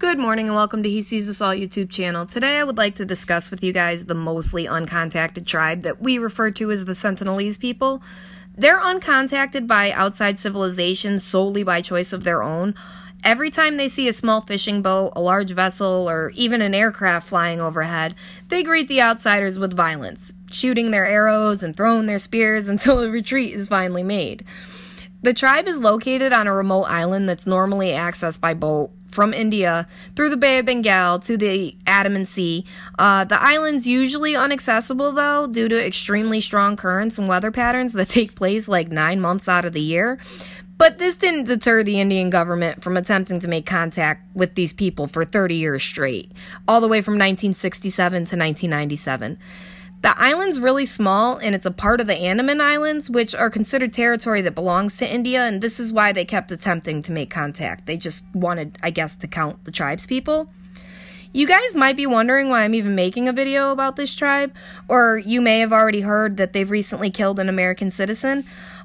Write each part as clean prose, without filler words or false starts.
Good morning and welcome to He Sees Us All YouTube channel. Today I would like to discuss with you guys the mostly uncontacted tribe that we refer to as the Sentinelese people. They're uncontacted by outside civilization solely by choice of their own. Every time they see a small fishing boat, a large vessel, or even an aircraft flying overhead, they greet the outsiders with violence, shooting their arrows and throwing their spears until a retreat is finally made. The tribe is located on a remote island that's normally accessed by boat from India through the Bay of Bengal to the Andaman Sea. The island's usually inaccessible, though, due to extremely strong currents and weather patterns that take place like 9 months out of the year. But this didn't deter the Indian government from attempting to make contact with these people for 30 years straight, all the way from 1967 to 1997. The island's really small, and it's a part of the Andaman Islands, which are considered territory that belongs to India, and this is why they kept attempting to make contact. They just wanted, I guess, to count the tribe's people. You guys might be wondering why I'm even making a video about this tribe, or you may have already heard that they've recently killed an American citizen.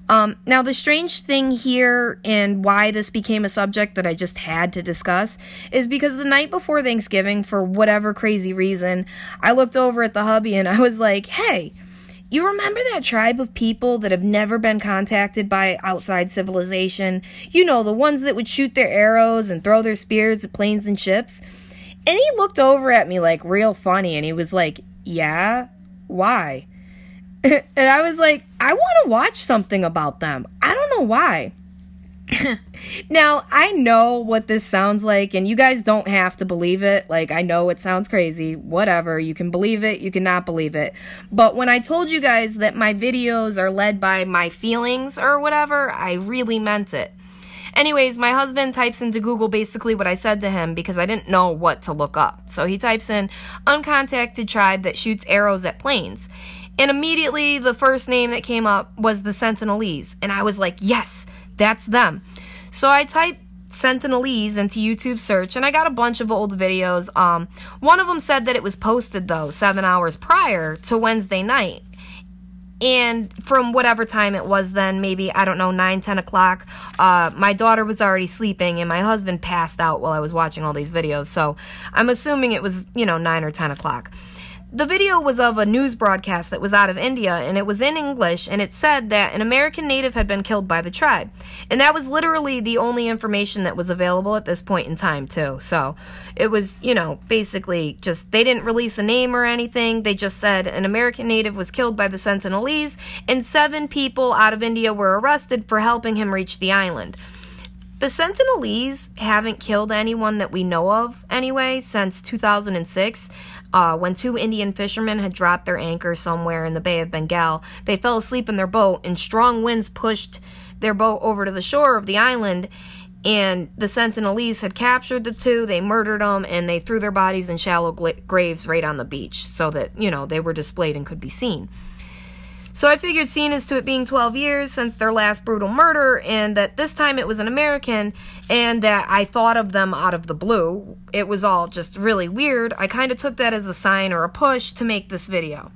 Now, the strange thing here and why this became a subject that I just had to discuss is because the night before Thanksgiving, for whatever crazy reason, I looked over at the hubby and I was like, hey, you remember that tribe of people that have never been contacted by outside civilization? You know, the ones that would shoot their arrows and throw their spears at planes and ships? And he looked over at me like real funny and he was like, yeah, why? And I was like, I want to watch something about them. I don't know why. Now, I know what this sounds like, and you guys don't have to believe it. Like, I know it sounds crazy. Whatever. You can believe it. You cannot believe it. But when I told you guys that my videos are led by my feelings or whatever, I really meant it. Anyways, my husband types into Google basically what I said to him because I didn't know what to look up. So he types in, uncontacted tribe that shoots arrows at planes. And immediately, the first name that came up was the Sentinelese. And I was like, yes, that's them. So I typed Sentinelese into YouTube search, and I got a bunch of old videos. One of them said that it was posted, though, 7 hours prior to Wednesday night. And from whatever time it was then, maybe, I don't know, 9, 10 o'clock, my daughter was already sleeping, and my husband passed out while I was watching all these videos. So I'm assuming it was, 9 or 10 o'clock. The video was of a news broadcast that was out of India, and it was in English, and it said that an American native had been killed by the tribe. And that was literally the only information that was available at this point in time, too. So it was, basically just, they didn't release a name or anything. They just said an American native was killed by the Sentinelese, and 7 people out of India were arrested for helping him reach the island. The Sentinelese haven't killed anyone that we know of, anyway, since 2006, when 2 Indian fishermen had dropped their anchor somewhere in the Bay of Bengal. They fell asleep in their boat, and strong winds pushed their boat over to the shore of the island, and the Sentinelese had captured the 2, they murdered them, and they threw their bodies in shallow graves right on the beach, so that, they were displayed and could be seen. So I figured, seeing as to it being 12 years since their last brutal murder, and that this time it was an American, and that I thought of them out of the blue, it was all just really weird, I kind of took that as a sign or a push to make this video.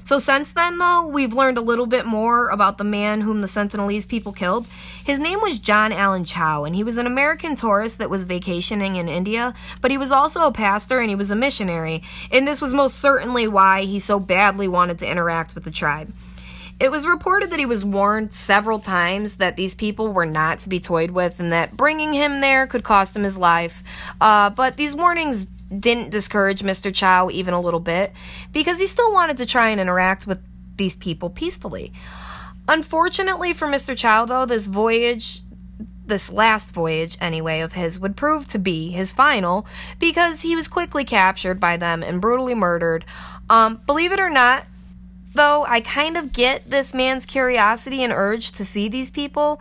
So since then, though, we've learned a little bit more about the man whom the Sentinelese people killed. His name was John Allen Chow, and he was an American tourist that was vacationing in India, but he was also a pastor and he was a missionary, and this was most certainly why he so badly wanted to interact with the tribe. It was reported that he was warned several times that these people were not to be toyed with and that bringing him there could cost him his life, but these warnings didn't discourage Mr. Chow even a little bit, because he still wanted to try and interact with these people peacefully. Unfortunately for Mr. Chow, though, this last voyage, anyway, of his would prove to be his final, because he was quickly captured by them and brutally murdered. Believe it or not, though, I kind of get this man's curiosity and urge to see these people,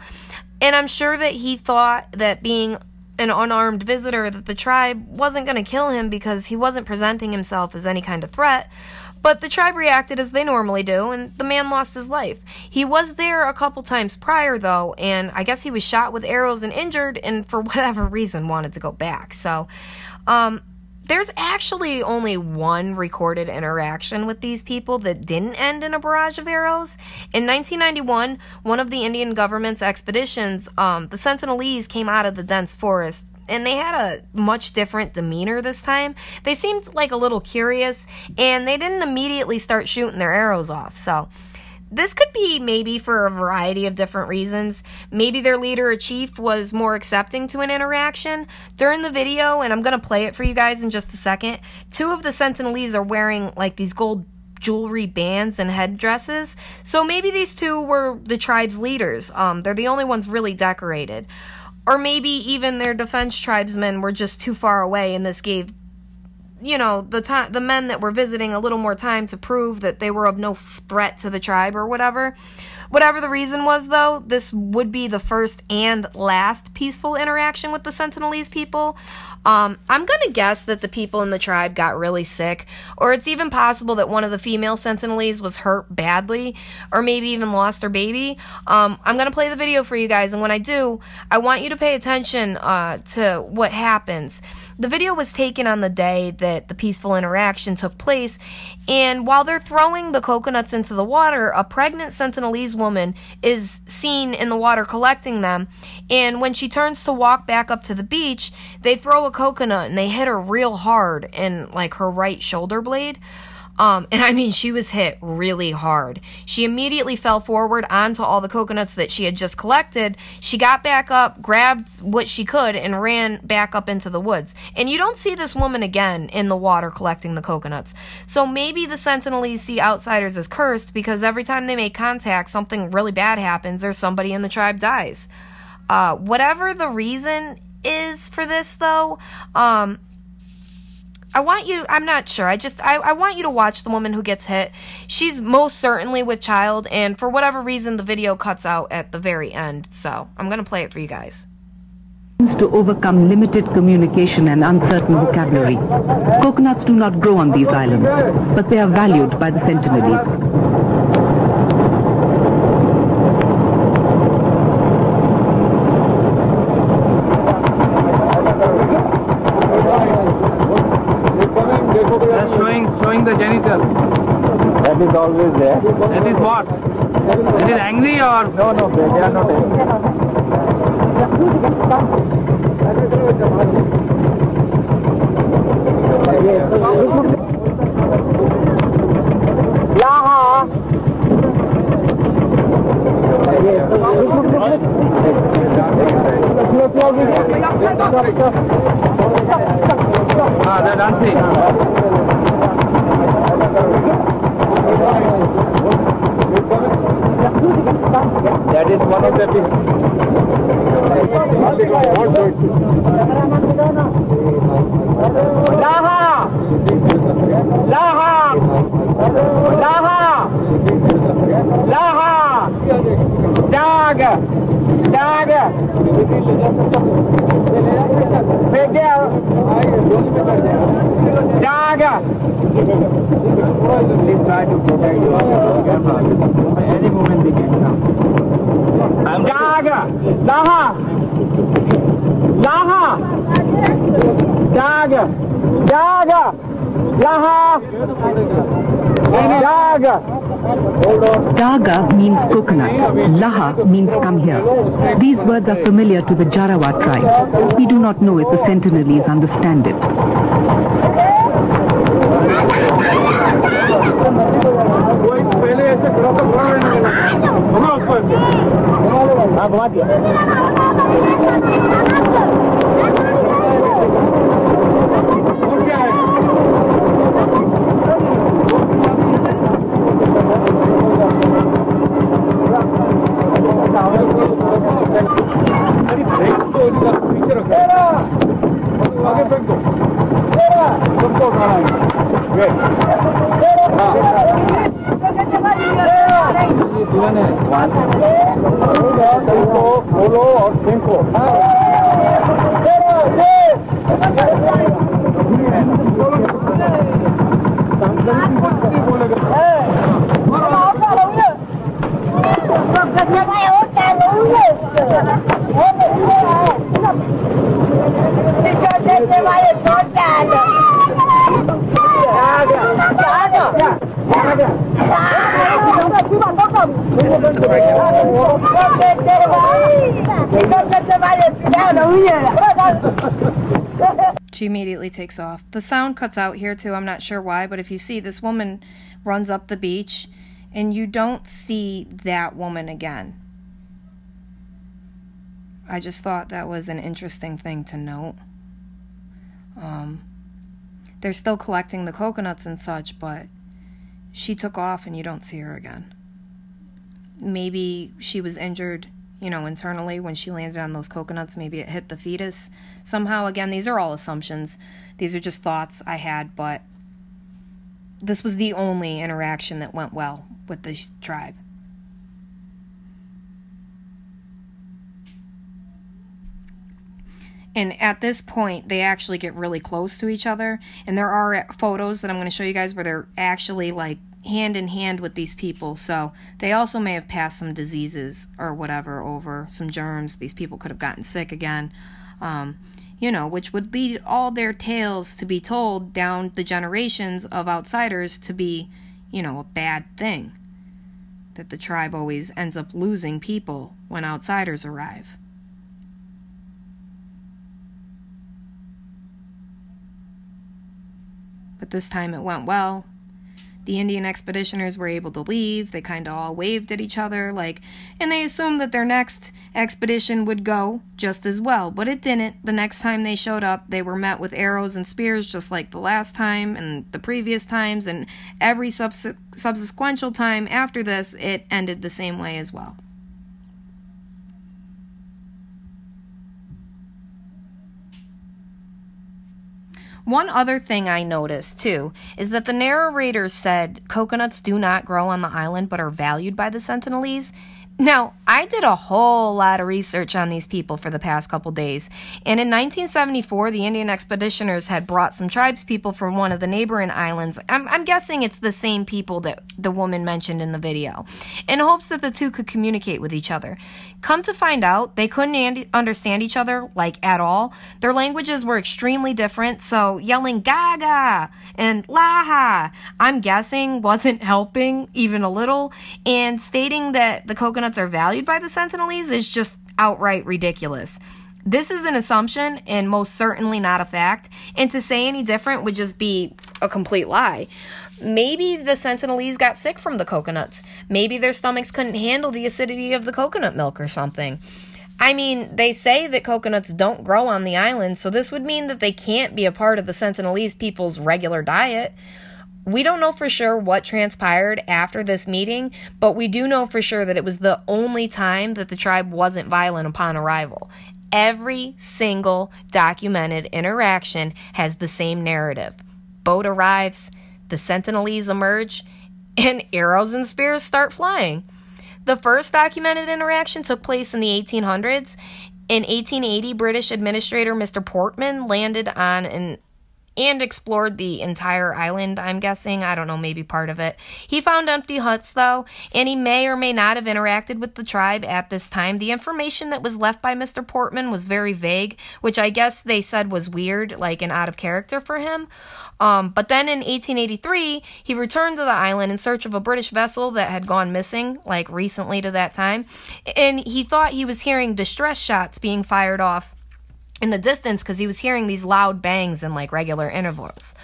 and I'm sure that he thought that being an unarmed visitor, that the tribe wasn't going to kill him because he wasn't presenting himself as any kind of threat. But the tribe reacted as they normally do, and the man lost his life. He was there a couple times prior, though, and I guess he was shot with arrows and injured, and for whatever reason wanted to go back. So, there's actually only one recorded interaction with these people that didn't end in a barrage of arrows. In 1991, one of the Indian government's expeditions, the Sentinelese came out of the dense forest and they had a much different demeanor this time. They seemed like a little curious, and they didn't immediately start shooting their arrows off. So this could be maybe for a variety of different reasons. Maybe their leader or chief was more accepting to an interaction. During the video, and I'm going to play it for you guys in just a second, 2 of the Sentinelese are wearing like these gold jewelry bands and headdresses. So maybe these 2 were the tribe's leaders. They're the only ones really decorated. Or maybe even their defense tribesmen were just too far away, and this gave, you know, the men that were visiting a little more time to prove that they were of no threat to the tribe or whatever. Whatever the reason was, though, this would be the first and last peaceful interaction with the Sentinelese people. I'm going to guess that the people in the tribe got really sick, or it's even possible that one of the female Sentinelese was hurt badly, or maybe even lost her baby. I'm going to play the video for you guys, and when I do, I want you to pay attention to what happens. The video was taken on the day that the peaceful interaction took place, and while they're throwing the coconuts into the water, a pregnant Sentinelese woman is seen in the water collecting them, and when she turns to walk back up to the beach, they throw a coconut and they hit her real hard in like her right shoulder blade. And I mean, she was hit really hard. She immediately fell forward onto all the coconuts that she had just collected. She got back up, grabbed what she could, and ran back up into the woods. And you don't see this woman again in the water collecting the coconuts. So maybe the Sentinelese see outsiders as cursed because every time they make contact, something really bad happens or somebody in the tribe dies. Whatever the reason is for this, though, I'm not sure. I want you to watch the woman who gets hit. She's most certainly with child, and for whatever reason, the video cuts out at the very end. So I'm going to play it for you guys. To overcome limited communication and uncertain vocabulary. Coconuts do not grow on these islands, but they are valued by the Sentinelese. Showing the genital. That is always there. That is what? Is it angry or? No, they are not angry. They're dancing. That is one of the things. Laha! Laha! Laha! Laha! Dag! Dag! Miguel! Dag! Please try to protect yourself. Any moment they can come. Dag! Laha! Laha! Dag! Dag! Laha! Dag! Daga means coconut. Laha means come here. These words are familiar to the Jarawa tribe. We do not know if the Sentinelese understand it. This is the the pregnant woman. She immediately takes off. The sound cuts out here too, I'm not sure why, but if you see, this woman runs up the beach and you don't see that woman again. I just thought that was an interesting thing to note. They're still collecting the coconuts and such, but she took off and you don't see her again. Maybe she was injured, you know, internally when she landed on those coconuts. Maybe it hit the fetus somehow. Again, these are all assumptions. These are just thoughts I had, but this was the only interaction that went well with this tribe. And at this point, they actually get really close to each other. And there are photos that I'm going to show you guys where they're actually like hand in hand with these people. So they also may have passed some diseases or whatever over, some germs. These people could have gotten sick again, you know, which would lead all their tales to be told down the generations of outsiders to be, you know, a bad thing. That the tribe always ends up losing people when outsiders arrive. But this time it went well. The Indian expeditioners were able to leave. They kind of all waved at each other, like, and they assumed that their next expedition would go just as well. But it didn't. The next time they showed up, they were met with arrows and spears just like the last time and the previous times. And every subsequent time after this, it ended the same way as well. One other thing I noticed, too, is that the narrators said coconuts do not grow on the island but are valued by the Sentinelese. Now, I did a whole lot of research on these people for the past couple days, and in 1974, the Indian expeditioners had brought some tribespeople from one of the neighboring islands. I'm guessing it's the same people that the woman mentioned in the video, in hopes that the two could communicate with each other. Come to find out, they couldn't understand each other, like, at all. Their languages were extremely different, so yelling Gaga and Laha, I'm guessing, wasn't helping even a little, and stating that the coconuts are valued by the Sentinelese is just outright ridiculous. This is an assumption and most certainly not a fact, and to say any different would just be a complete lie. Maybe the Sentinelese got sick from the coconuts. Maybe their stomachs couldn't handle the acidity of the coconut milk or something. I mean, they say that coconuts don't grow on the island, so this would mean that they can't be a part of the Sentinelese people's regular diet. We don't know for sure what transpired after this meeting, but we do know for sure that it was the only time that the tribe wasn't violent upon arrival. Every single documented interaction has the same narrative. Boat arrives, the Sentinelese emerge, and arrows and spears start flying. The first documented interaction took place in the 1800s. In 1880, British administrator Mr. Portman landed on and explored the entire island, I'm guessing. I don't know, maybe part of it. He found empty huts, though, and he may or may not have interacted with the tribe at this time. The information that was left by Mr. Portman was very vague, which I guess they said was weird, like and out of character for him. But then in 1883, he returned to the island in search of a British vessel that had gone missing, like recently to that time, and he thought he was hearing distress shots being fired off in the distance because he was hearing these loud bangs in like regular intervals.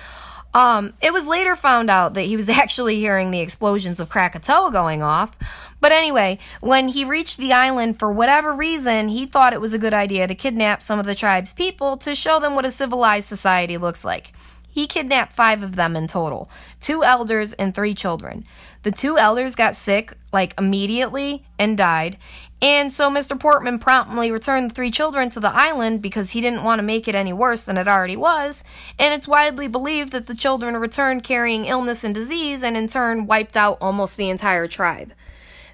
It was later found out that he was actually hearing the explosions of Krakatoa going off. But anyway, when he reached the island, for whatever reason, he thought it was a good idea to kidnap some of the tribe's people to show them what a civilized society looks like. He kidnapped 5 of them in total, 2 elders and 3 children. The 2 elders got sick, like, immediately and died. And so Mr. Portman promptly returned the 3 children to the island because he didn't want to make it any worse than it already was. And it's widely believed that the children returned carrying illness and disease and in turn wiped out almost the entire tribe.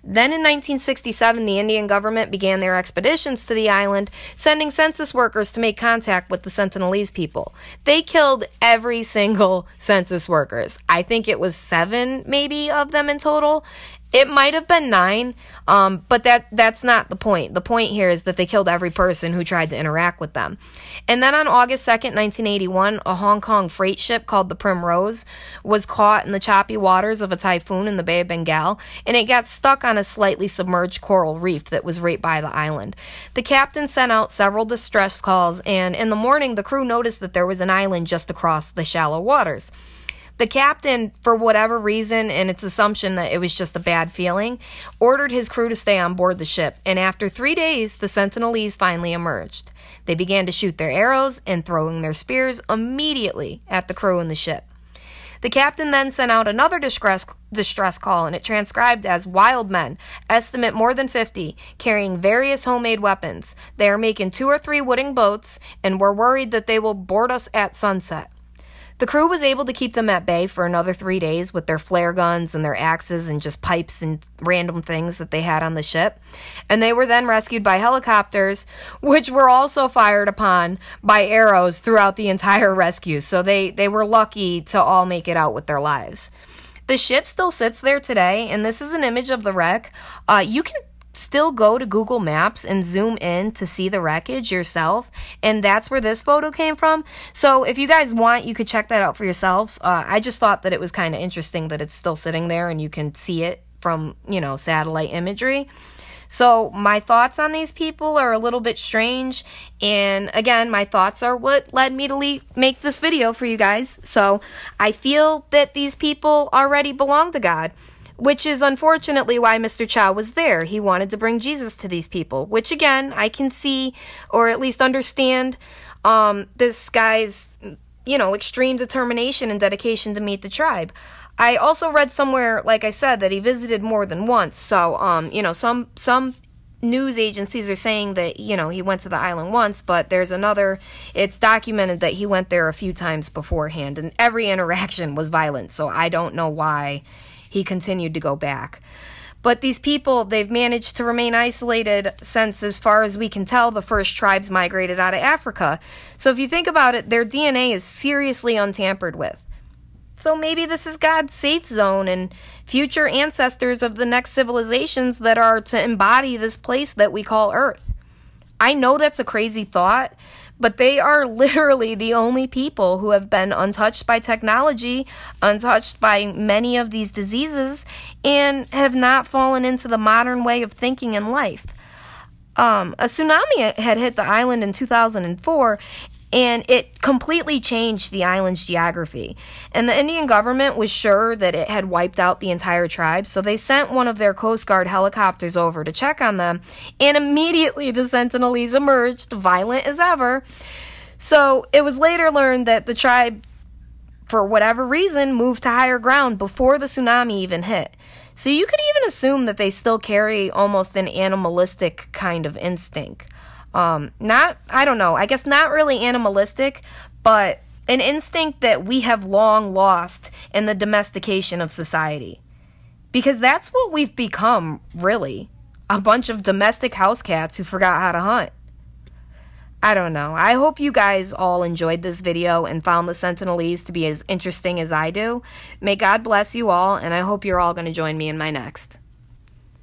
Then in 1967, the Indian government began their expeditions to the island, sending census workers to make contact with the Sentinelese people. They killed every single census workers. I think it was 7, maybe, of them in total. It might have been 9, but that's not the point. The point here is that they killed every person who tried to interact with them. And then on August 2nd, 1981, a Hong Kong freight ship called the Primrose was caught in the choppy waters of a typhoon in the Bay of Bengal, and it got stuck on a slightly submerged coral reef that was right by the island. The captain sent out several distress calls, and in the morning, the crew noticed that there was an island just across the shallow waters. The captain, for whatever reason, and it's assumption that it was just a bad feeling, ordered his crew to stay on board the ship, and after 3 days, the Sentinelese finally emerged. They began to shoot their arrows and throwing their spears immediately at the crew and the ship. The captain then sent out another distress call, and it transcribed as wild men, estimate more than 50, carrying various homemade weapons. They are making 2 or 3 wooden boats, and we're worried that they will board us at sunset. The crew was able to keep them at bay for another 3 days with their flare guns and their axes and just pipes and random things that they had on the ship. And they were then rescued by helicopters, which were also fired upon by arrows throughout the entire rescue. So they were lucky to all make it out with their lives. The ship still sits there today, and this is an image of the wreck. You can still go to Google Maps and zoom in to see the wreckage yourself, and that's where this photo came from. So if you guys want, you could check that out for yourselves. I just thought that it was kind of interesting that it's still sitting there and you can see it from, satellite imagery. So my thoughts on these people are a little bit strange, and again, my thoughts are what led me to make this video for you guys. So I feel that these people already belong to God, which is unfortunately why Mr. Chow was there. He wanted to bring Jesus to these people, which again, I can see, or at least understand, this guy's, extreme determination and dedication to meet the tribe. I also read somewhere, like I said, that he visited more than once. So, some news agencies are saying that, he went to the island once, but there's it's documented that he went there a few times beforehand, and every interaction was violent. So I don't know why he continued to go back. But these people, they've managed to remain isolated since, as far as we can tell, the first tribes migrated out of Africa. So if you think about it, their DNA is seriously untampered with. So maybe this is God's safe zone and future ancestors of the next civilizations that are to embody this place that we call Earth. I know that's a crazy thought, but they are literally the only people who have been untouched by technology, untouched by many of these diseases, and have not fallen into the modern way of thinking in life. A tsunami had hit the island in 2004, and it completely changed the island's geography. And the Indian government was sure that it had wiped out the entire tribe, so they sent one of their Coast Guard helicopters over to check on them, and immediately the Sentinelese emerged, violent as ever. So it was later learned that the tribe, for whatever reason, moved to higher ground before the tsunami even hit. So you could even assume that they still carry almost an animalistic kind of instinct. I guess not really animalistic, but an instinct that we have long lost in the domestication of society. Because that's what we've become, really. A bunch of domestic house cats who forgot how to hunt. I don't know. I hope you guys all enjoyed this video and found the Sentinelese to be as interesting as I do. May God bless you all, and I hope you're all going to join me in my next.